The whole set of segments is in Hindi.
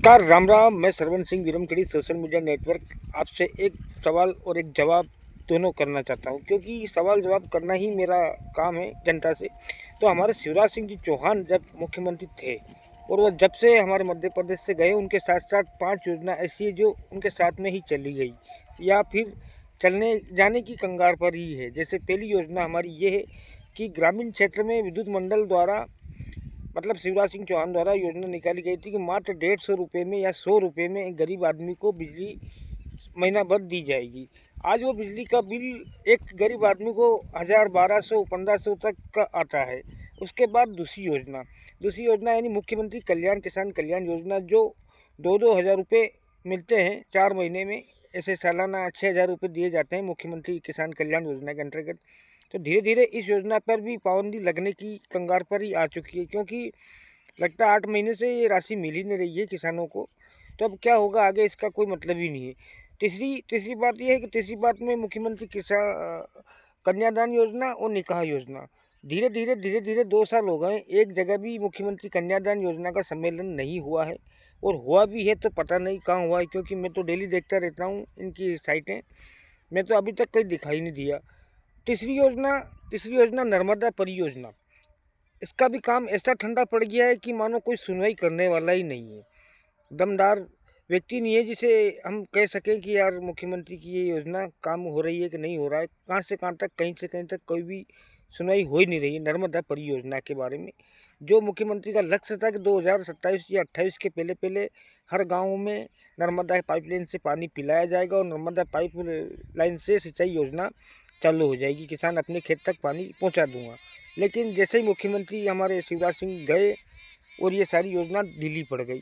नमस्कार, राम राम। मैं Sarvan Singh Viramkhedi social media network आपसे एक सवाल और एक जवाब दोनों करना चाहता हूं, क्योंकि सवाल जवाब करना ही मेरा काम है जनता से। तो हमारे शिवराज सिंह जी चौहान जब मुख्यमंत्री थे और वो जब से हमारे मध्य प्रदेश से गए, उनके साथ साथ 5 योजना ऐसी है जो उनके साथ में ही चली गई या फिर चलने जाने की कंगार पर ही है। जैसे पहली योजना हमारी ये है कि ग्रामीण क्षेत्र में विद्युत मंडल द्वारा मतलब शिवराज सिंह चौहान द्वारा योजना निकाली गई थी कि मात्र 150 रुपये में या 100 रुपये में एक गरीब आदमी को बिजली महीना भर दी जाएगी। आज वो बिजली का बिल एक गरीब आदमी को 1000, 1200, 1500 तक का आता है। उसके बाद दूसरी योजना यानी मुख्यमंत्री कल्याण किसान कल्याण योजना, जो 2-2 हज़ार रुपये मिलते हैं 4 महीने में। ऐसे सालाना 6000 रुपये दिए जाते हैं मुख्यमंत्री किसान कल्याण योजना के अंतर्गत। तो धीरे धीरे इस योजना पर भी पाबंदी लगने की कंगार पर ही आ चुकी है, क्योंकि लगता है 8 महीने से ये राशि मिल ही नहीं रही है किसानों को। तो अब क्या होगा आगे, इसका कोई मतलब ही नहीं है। तीसरी बात यह है कि तीसरी बात में मुख्यमंत्री किसान कन्यादान योजना और निकाह योजना, धीरे धीरे 2 साल हो गए, एक जगह भी मुख्यमंत्री कन्यादान योजना का सम्मेलन नहीं हुआ है। और हुआ भी है तो पता नहीं कहाँ हुआ है, क्योंकि मैं तो डेली देखता रहता हूँ इनकी साइटें। मैं तो अभी तक कहीं दिखाई नहीं दिया। तीसरी योजना नर्मदा परियोजना, इसका भी काम ऐसा ठंडा पड़ गया है कि मानो कोई सुनवाई करने वाला ही नहीं है। दमदार व्यक्ति नहीं है जिसे हम कह सकें कि यार मुख्यमंत्री की ये योजना काम हो रही है कि नहीं हो रहा है। कहाँ से कहाँ तक, कहीं से कहीं तक कोई भी सुनवाई हो ही नहीं रही है नर्मदा परियोजना के बारे में। जो मुख्यमंत्री का लक्ष्य था कि 2027 या 28 के पहले पहले हर गाँव में नर्मदा पाइपलाइन से पानी पिलाया जाएगा और नर्मदा पाइपलाइन से सिंचाई योजना चालू हो जाएगी, किसान अपने खेत तक पानी पहुंचा दूंगा। लेकिन जैसे ही मुख्यमंत्री हमारे शिवराज सिंह गए और ये सारी योजना ढीली पड़ गई।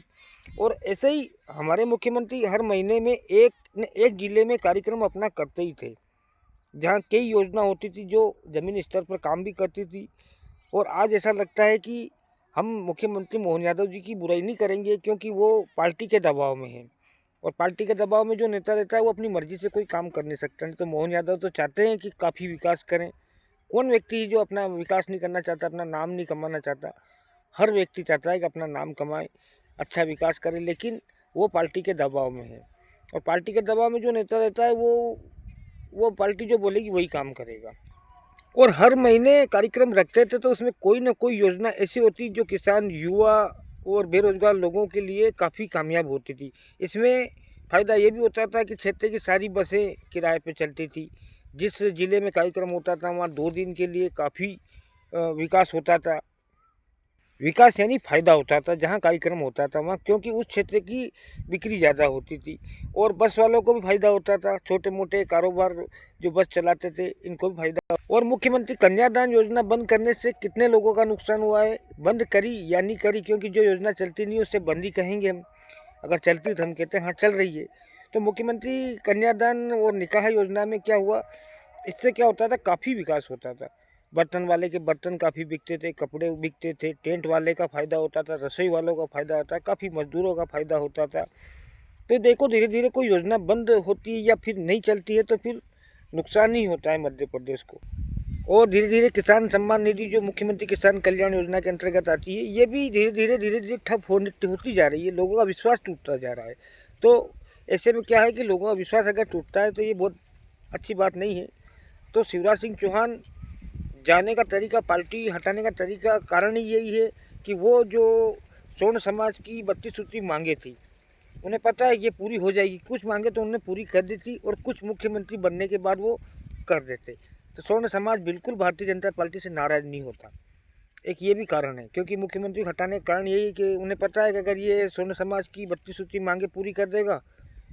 और ऐसे ही हमारे मुख्यमंत्री हर महीने में एक न एक जिले में कार्यक्रम अपना करते ही थे, जहाँ कई योजना होती थी जो ज़मीनी स्तर पर काम भी करती थी। और आज ऐसा लगता है कि हम मुख्यमंत्री मोहन यादव जी की बुराई नहीं करेंगे, क्योंकि वो पार्टी के दबाव में हैं। और पार्टी के दबाव में जो नेता रहता है वो अपनी मर्जी से कोई काम कर नहीं सकता। नहीं तो मोहन यादव तो चाहते हैं कि काफ़ी विकास करें। कौन व्यक्ति जो अपना विकास नहीं करना चाहता, अपना नाम नहीं कमाना चाहता? हर व्यक्ति चाहता है कि अपना नाम कमाए, अच्छा विकास करे, लेकिन वो पार्टी के दबाव में है। और पार्टी के दबाव में जो नेता रहता है वो पार्टी जो बोलेगी वही काम करेगा। और हर महीने कार्यक्रम रखते थे तो उसमें कोई ना कोई योजना ऐसी होती जो किसान, युवा और बेरोजगार लोगों के लिए काफ़ी कामयाब होती थी। इसमें फ़ायदा ये भी होता था कि क्षेत्र की सारी बसें किराए पे चलती थी। जिस ज़िले में कार्यक्रम होता था वहाँ 2 दिन के लिए काफ़ी विकास होता था। विकास यानी फ़ायदा होता था जहाँ कार्यक्रम होता था वहाँ, क्योंकि उस क्षेत्र की बिक्री ज़्यादा होती थी। और बस वालों को भी फ़ायदा होता था, छोटे मोटे कारोबार जो बस चलाते थे इनको भी फ़ायदा। और मुख्यमंत्री कन्यादान योजना बंद करने से कितने लोगों का नुकसान हुआ है? बंद करी या नहीं करी, क्योंकि जो योजना चलती नहीं उससे बंद ही कहेंगे हम। अगर चलती तो हम कहते हैं हाँ चल रही है। तो मुख्यमंत्री कन्यादान और निकाह योजना में क्या हुआ, इससे क्या होता था, काफ़ी विकास होता था। बर्तन वाले के बर्तन काफ़ी बिकते थे, कपड़े बिकते थे, टेंट वाले का फ़ायदा होता था, रसोई वालों का फ़ायदा होता था, काफ़ी मजदूरों का फ़ायदा होता था। तो देखो धीरे धीरे कोई योजना बंद होती है या फिर नहीं चलती है तो फिर नुकसान ही होता है मध्य प्रदेश को। और धीरे धीरे किसान सम्मान निधि जो मुख्यमंत्री किसान कल्याण योजना के अंतर्गत आती है, ये भी धीरे धीरे ठप होती जा रही है। लोगों का विश्वास टूटता जा रहा है। तो ऐसे में क्या है कि लोगों का विश्वास अगर टूटता है तो ये बहुत अच्छी बात नहीं है। तो शिवराज सिंह चौहान जाने का तरीका, पार्टी हटाने का तरीका, कारण ही यही है कि वो जो स्वर्ण समाज की 32 सूत्री मांगे थी, उन्हें पता है ये पूरी हो जाएगी। कुछ मांगे तो उन्होंने पूरी कर दी थी और कुछ मुख्यमंत्री बनने के बाद वो कर देते। तो स्वर्ण समाज बिल्कुल भारतीय जनता पार्टी से नाराज़ नहीं होता। एक ये भी कारण है, क्योंकि मुख्यमंत्री हटाने का कारण यही है कि उन्हें पता है कि अगर ये स्वर्ण समाज की 32 सूत्री मांगे पूरी कर देगा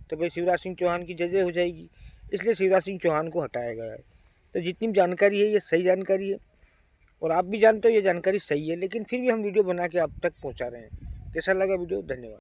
तो भाई शिवराज सिंह चौहान की जय हो जाएगी। इसलिए शिवराज सिंह चौहान को हटाया गया है। तो जितनी भी जानकारी है ये सही जानकारी है और आप भी जानते हो ये जानकारी सही है, लेकिन फिर भी हम वीडियो बना के आप तक पहुंचा रहे हैं। कैसा लगा वीडियो? धन्यवाद।